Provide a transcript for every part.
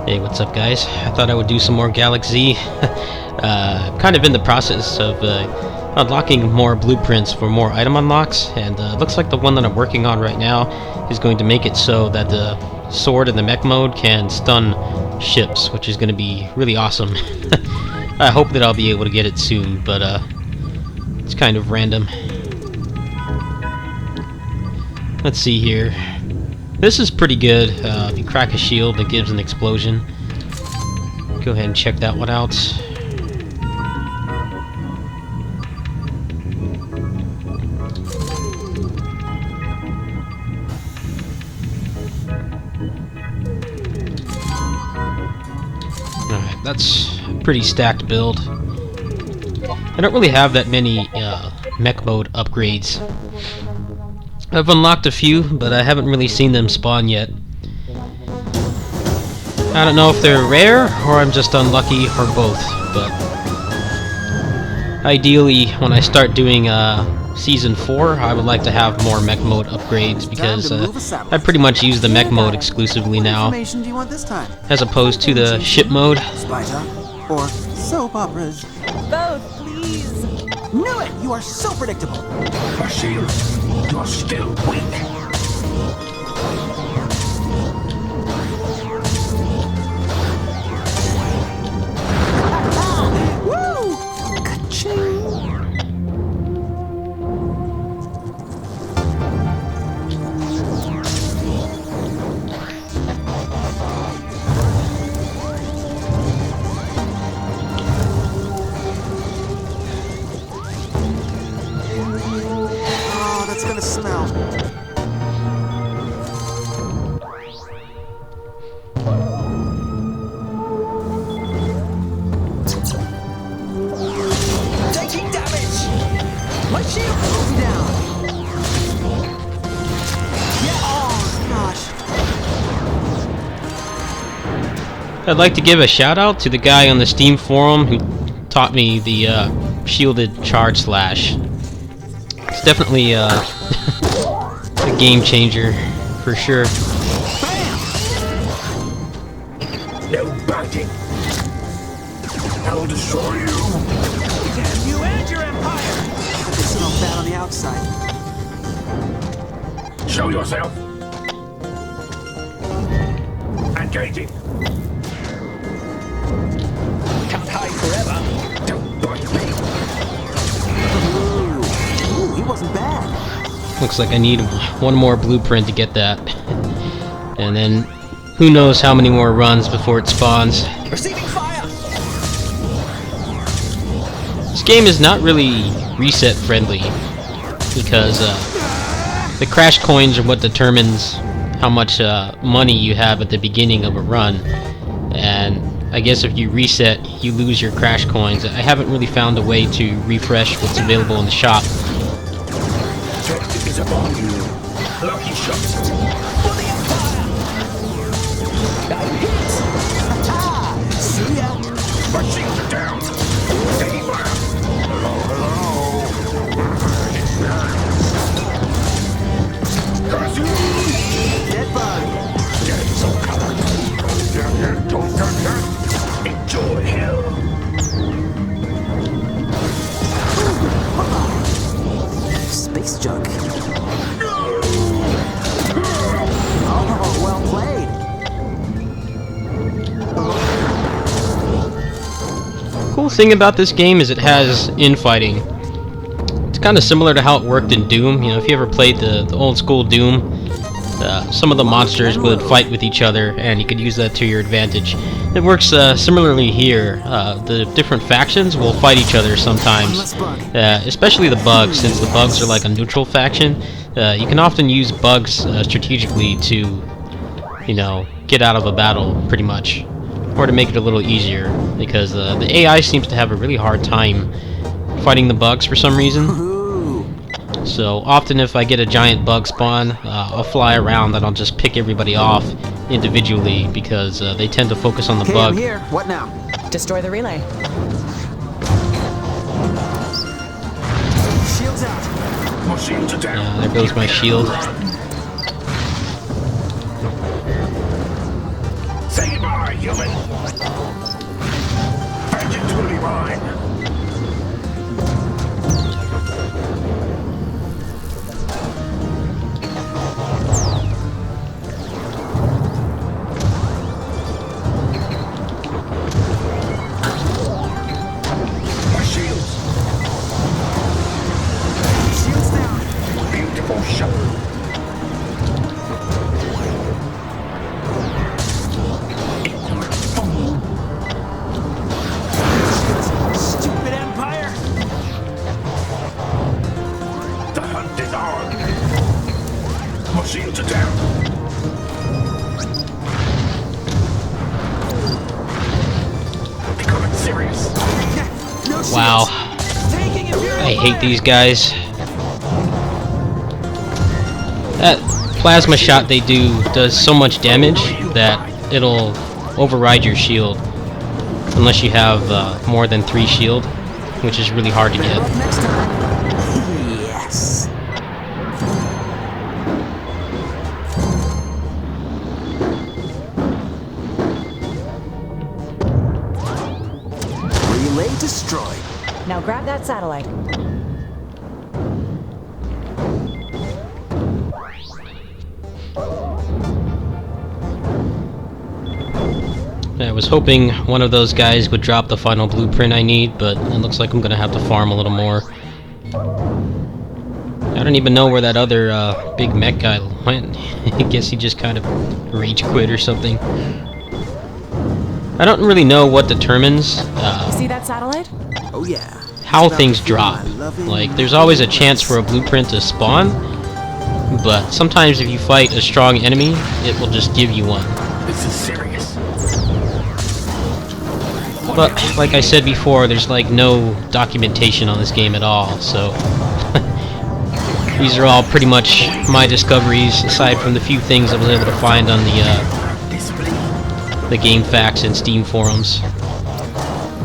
Hey, what's up, guys? I thought I would do some more Galak-Z. Kind of in the process of unlocking more blueprints for more item unlocks, and looks like the one that I'm working on right now is going to make it so that the sword in the mech mode can stun ships, which is going to be really awesome. I hope that I'll be able to get it soon, but it's kind of random. Let's see here. This is pretty good. If you crack a shield, it gives an explosion. Go ahead and check that one out. Alright, that's a pretty stacked build. I don't really have that many mech mode upgrades. I've unlocked a few, but I haven't really seen them spawn yet. I don't know if they're rare, or I'm just unlucky, or both, but ideally, when I start doing Season 4, I would like to have more mech mode upgrades, because I pretty much use the mech mode exclusively now, as opposed to the ship mode. Or soap operas. Both, please. Knew it! You are so predictable. My shield, you're still weak. Woo! Ka-ching! Oh, that's gonna smell. Taking damage! My shield broke me down! Yeah, oh gosh. I'd like to give a shout out to the guy on the Steam forum who taught me the shielded charge slash. It's definitely a game changer, for sure. No biting. I'll destroy you. Damn you and your empire! They smell bad on the outside. Show yourself. Engaging. Can't hide forever. Don't bite me. Ooh, he wasn't bad. Looks like I need one more blueprint to get that. And then, who knows how many more runs before it spawns. Receiving fire! This game is not really reset friendly, because the crash coins are what determines how much money you have at the beginning of a run. And I guess if you reset, you lose your crash coins. I haven't really found a way to refresh what's available in the shop. Death is upon you. Lucky shots. For the empire! I'm hit! Ha! See ya! My shields are down. Taking fire. Hello, hello. Curse you. Dead bug! Dead so colored. Enjoy hell. Space junk. Oh, well played. Cool thing about this game is it has infighting. It's kind of similar to how it worked in Doom. You know, if you ever played the old school Doom, some of the monsters would fight with each other, and you could use that to your advantage. It works similarly here. The different factions will fight each other sometimes, especially the bugs, since the bugs are like a neutral faction. You can often use bugs strategically to, you know, get out of a battle, pretty much, or to make it a little easier, because the AI seems to have a really hard time fighting the bugs for some reason. So often if I get a giant bug spawn, I'll fly around and I'll just pick everybody off individually, because they tend to focus on the bug. I'm here. What now? Destroy the relay. Shields out. My shields are down. There goes my shield. Say goodbye, human. Vengeance will be mine. My shields. Shields down. Beautiful shot. Stupid Empire. The hunt is on. My shields are down. Becoming serious. No shields. Wow. Taking Imperial I hate fire. these guys. That plasma shot they do does so much damage that it'll override your shield. Unless you have more than 3 shield, which is really hard to Better get. luck next time. Yes. Relay destroyed. Now grab that satellite. I was hoping one of those guys would drop the final blueprint I need, but it looks like I'm gonna have to farm a little more. I don't even know where that other big mech guy went. I guess he just kind of rage quit or something. I don't really know what determines See that satellite? Oh yeah. how It's about things to feel drop. my loving Like, there's always a chance for a blueprint to spawn, but sometimes if you fight a strong enemy, it will just give you one. This is serious. But, like I said before, there's like no documentation on this game at all, so... These are all pretty much my discoveries, aside from the few things I was able to find on the Game Facts and Steam forums.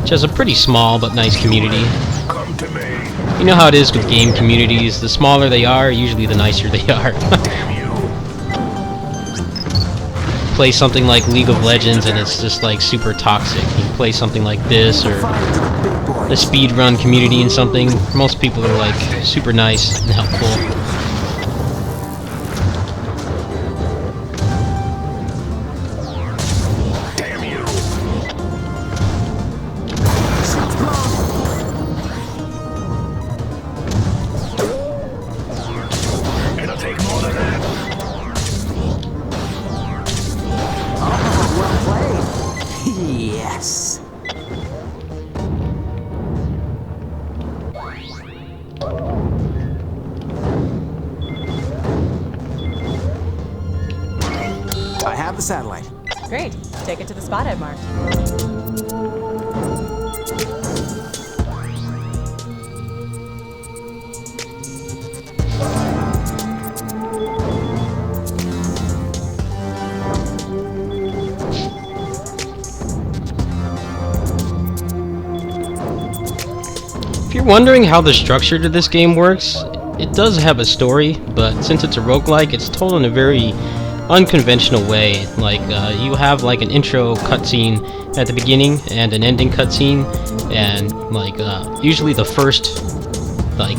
Which has a pretty small but nice community. Come to me. You know how it is with game communities, the smaller they are, usually the nicer they are. Damn you. Play something like League of Legends and it's just like super toxic. You play something like this or fire to the big a boys. speedrun community and something, most people are like super nice and helpful. Damn you. Shields blown. It'll take more than that. Oh, well played. Yes. I have the satellite. Great. Take it to the spothead mark. If you're wondering how the structure to this game works, it does have a story, but since it's a roguelike, it's told in a very unconventional way. Like, you have like an intro cutscene at the beginning and an ending cutscene, and like usually the first like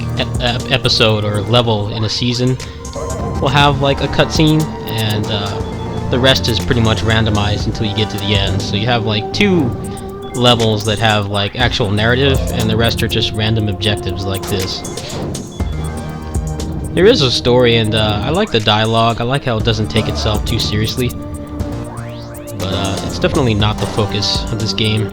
episode or level in a season will have like a cutscene, and the rest is pretty much randomized until you get to the end. So you have like 2 levels that have like actual narrative, and the rest are just random objectives like this. There is a story, and I like the dialogue. I like how it doesn't take itself too seriously. But it's definitely not the focus of this game.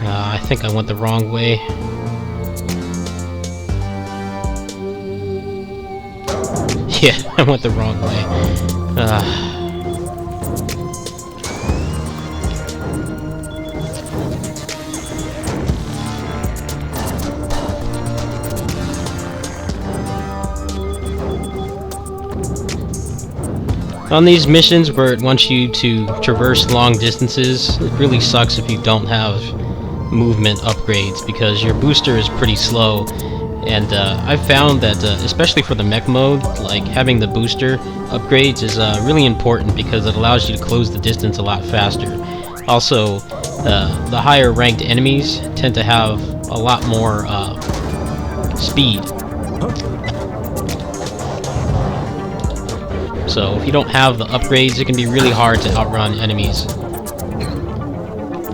I think I went the wrong way. Yeah, I went the wrong way. On these missions where it wants you to traverse long distances, it really sucks if you don't have movement upgrades because your booster is pretty slow. And I've found that, especially for the mech mode, like having the booster upgrades is really important because it allows you to close the distance a lot faster. Also, the higher ranked enemies tend to have a lot more speed. So if you don't have the upgrades, it can be really hard to outrun enemies.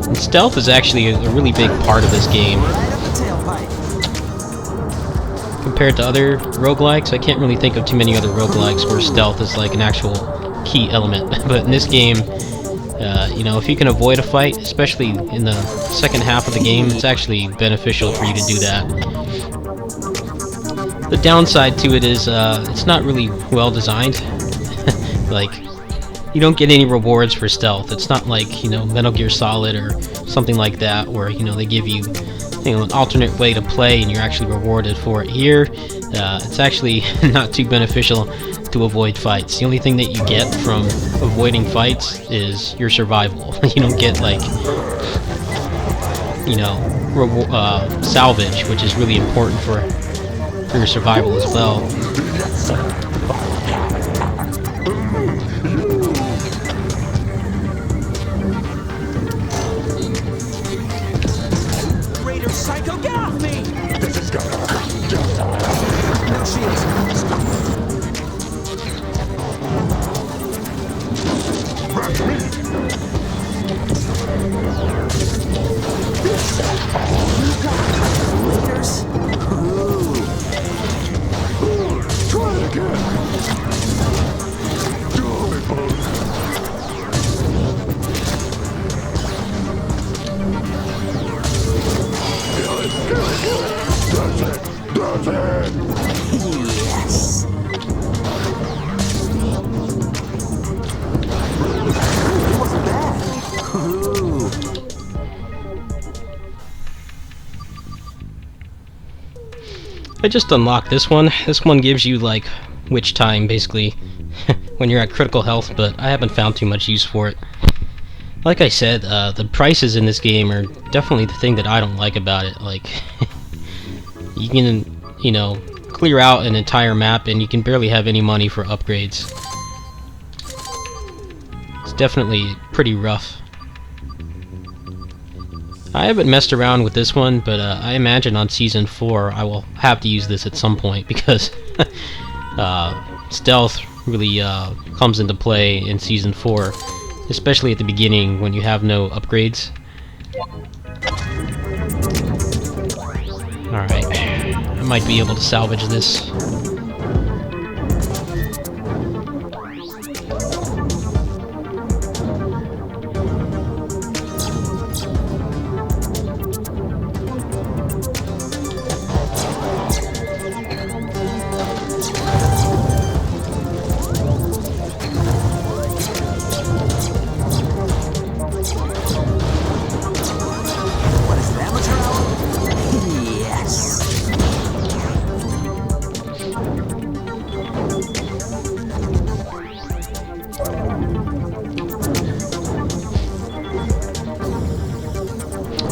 And stealth is actually a really big part of this game. Compared to other roguelikes, I can't really think of too many other roguelikes where stealth is like an actual key element. But in this game, you know, if you can avoid a fight, especially in the second half of the game, it's actually beneficial for you to do that. The downside to it is it's not really well designed. Like, you don't get any rewards for stealth. It's not like, you know, Metal Gear Solid or something like that, where, you know, they give you, you know, an alternate way to play and you're actually rewarded for it. Here, it's actually not too beneficial to avoid fights. The only thing that you get from avoiding fights is your survival. You don't get, like, you know, salvage, which is really important for your survival as well. Psycho, get off me! This is gonna hurt. No shields. Rush me. Leaders. Try it again. Do it, boys. That's it! That's it! Yes. It wasn't bad. Ooh. I just unlocked this one. This one gives you, like, witch time, basically, when you're at critical health, but I haven't found too much use for it. Like I said, the prices in this game are definitely the thing that I don't like about it. Like, you can, you know, clear out an entire map and you can barely have any money for upgrades. It's definitely pretty rough. I haven't messed around with this one, but I imagine on Season 4 I will have to use this at some point because stealth really comes into play in Season 4. Especially at the beginning when you have no upgrades. Alright, I might be able to salvage this.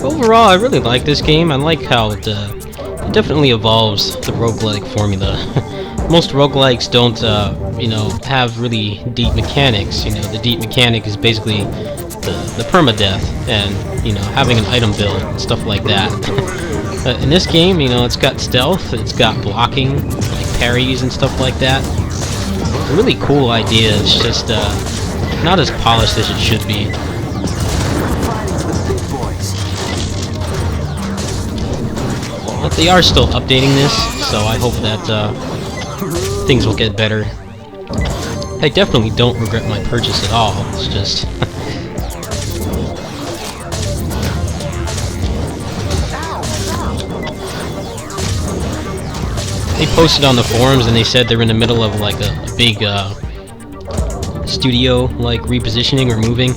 Overall, I really like this game. I like how it definitely evolves the roguelike formula. Most roguelikes don't, you know, have really deep mechanics. You know, the deep mechanic is basically the permadeath and, you know, having an item build and stuff like that. In this game, you know, it's got stealth, it's got blocking, like parries and stuff like that. It's a really cool idea. It's just not as polished as it should be. But they are still updating this, so I hope that things will get better. I definitely don't regret my purchase at all. It's just they posted on the forums and they said they're in the middle of like a big studio like repositioning or moving,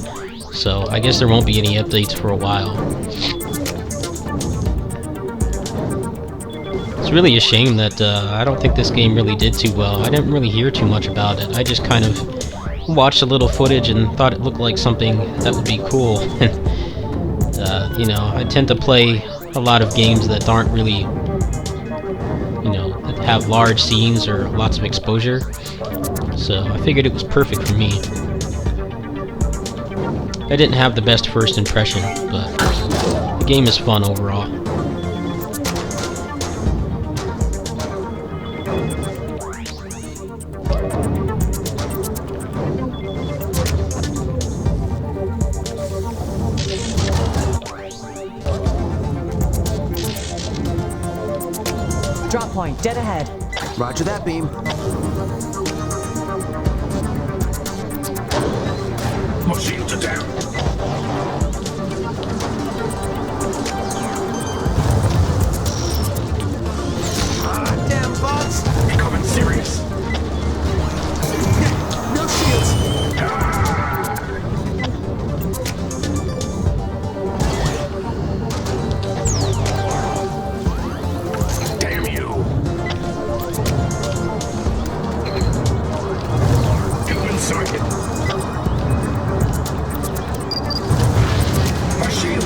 so I guess there won't be any updates for a while. It's really a shame that I don't think this game really did too well. I didn't really hear too much about it. I just kind of watched a little footage and thought it looked like something that would be cool. You know, I tend to play a lot of games that aren't really, you know, that have large scenes or lots of exposure. So I figured it was perfect for me. I didn't have the best first impression, but the game is fun overall. Drop point, dead ahead. Roger that, beam. My shields are down. Ah, damn bugs. Becoming serious. No shields. Damn you. Human circuit. My shields.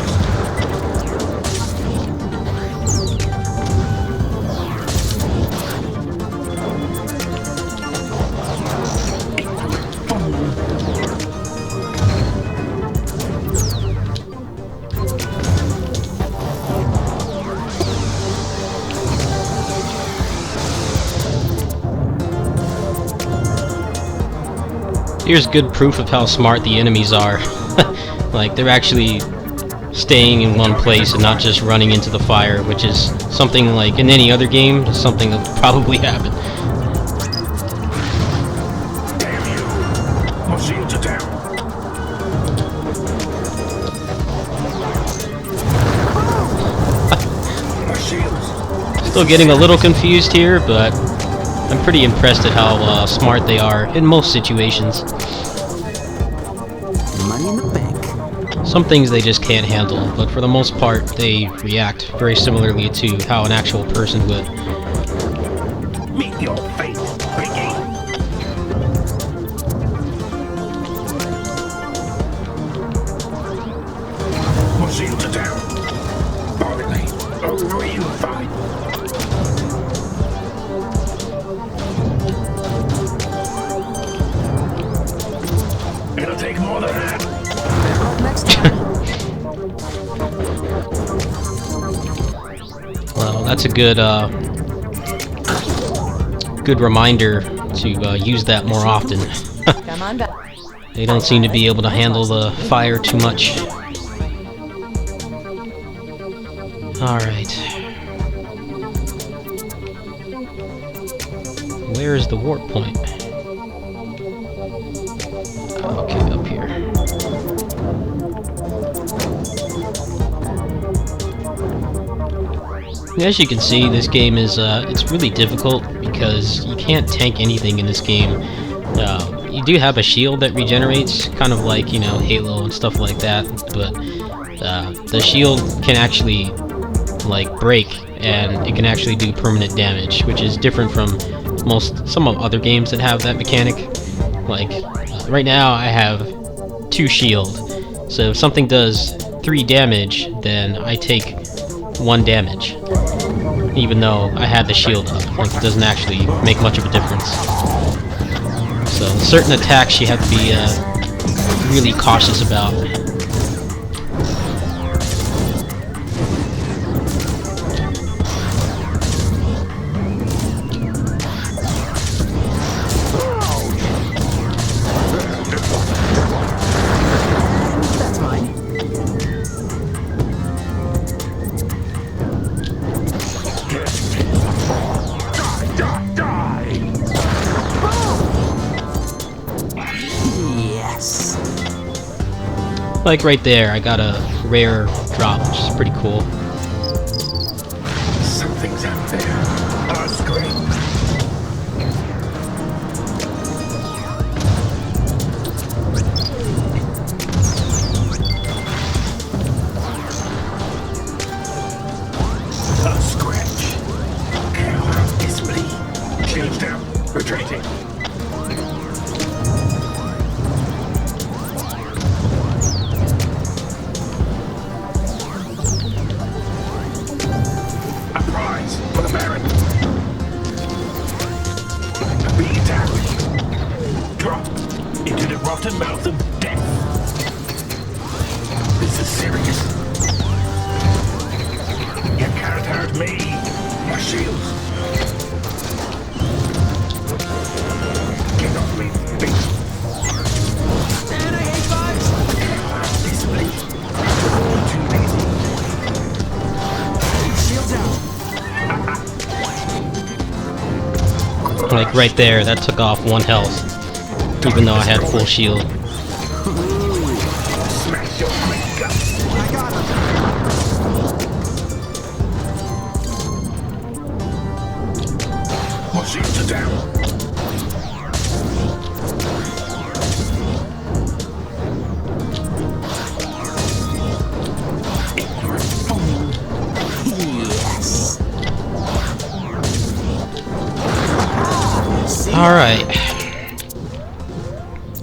Here's good proof of how smart the enemies are. Like, they're actually staying in one place and not just running into the fire, which is something like in any other game, something that would probably happen. Damn you. My shields are down. My shields. Still getting a little confused here, but I'm pretty impressed at how smart they are in most situations. Money in the bank. Some things they just can't handle, but for the most part, they react very similarly to how an actual person would. Meet your fate, Piggy. My shields are down. Barley, a real fight. It'll take more than that. Next time. Well, that's a good good reminder to use that more often. Come on back. They don't seem to be able to handle the fire too much. Alright. Where is the warp point? Okay, up here. As you can see, this game is it's really difficult because you can't tank anything in this game. You do have a shield that regenerates, kind of like, you know, Halo and stuff like that, but the shield can actually like break, and it can actually do permanent damage, which is different from some of other games that have that mechanic. Like right now I have 2 shield, so if something does 3 damage, then I take 1 damage, even though I had the shield up. Like, it doesn't actually make much of a difference. So certain attacks you have to be really cautious about. That's mine. Yes. Like right there, I got a rare drop, which is pretty cool. Something's out there. On screen. A scratch. Cow display. Shields down. Retreating. sacrifice for the Baron. Be attacked. Drop into the rotten mouth of death. This is serious. You can't hurt me. My shields. Get off me, bitch. Man, I hate vibes. This place. Too easy. Shields out. Like right there, that took off 1 health, even though I had full shield. Smash your quick guts. I got him. My shields are down. Yes. Alright.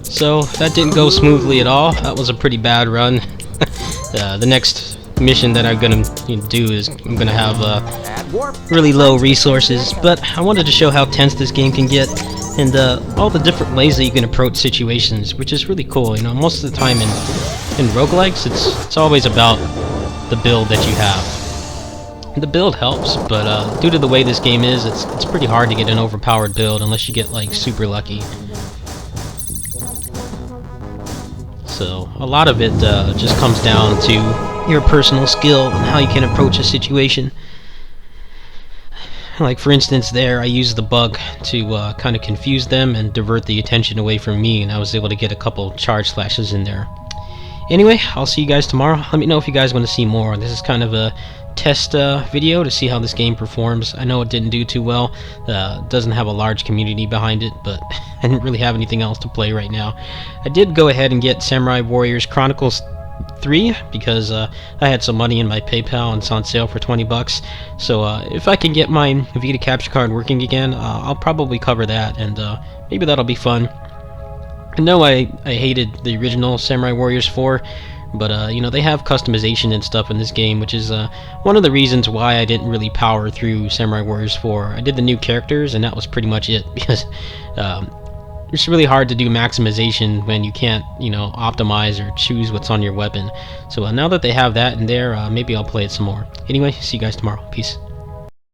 So, that didn't go smoothly at all. That was a pretty bad run. The next mission that I'm gonna do is I'm gonna have Add warp. really low resources, but I wanted to show how tense this game can get and all the different ways that you can approach situations, which is really cool. You know, most of the time in roguelikes, it's always about the build that you have. The build helps, but due to the way this game is, it's pretty hard to get an overpowered build unless you get like super lucky. So a lot of it just comes down to your personal skill and how you can approach a situation. Like for instance there, I used the bug to kind of confuse them and divert the attention away from me, and I was able to get a couple charge slashes in there. Anyway, I'll see you guys tomorrow. Let me know if you guys want to see more. This is kind of a test video to see how this game performs. I know it didn't do too well. Doesn't have a large community behind it, but I didn't really have anything else to play right now. I did go ahead and get Samurai Warriors Chronicles 3 because I had some money in my PayPal and it's on sale for 20 bucks. So if I can get my Vita capture card working again, I'll probably cover that, and maybe that'll be fun. I know I hated the original Samurai Warriors 4, but you know, they have customization and stuff in this game, which is one of the reasons why I didn't really power through Samurai Warriors 4. I did the new characters and that was pretty much it, because it's really hard to do maximization when you can't, you know, optimize or choose what's on your weapon. So now that they have that in there, maybe I'll play it some more. Anyway, see you guys tomorrow. Peace.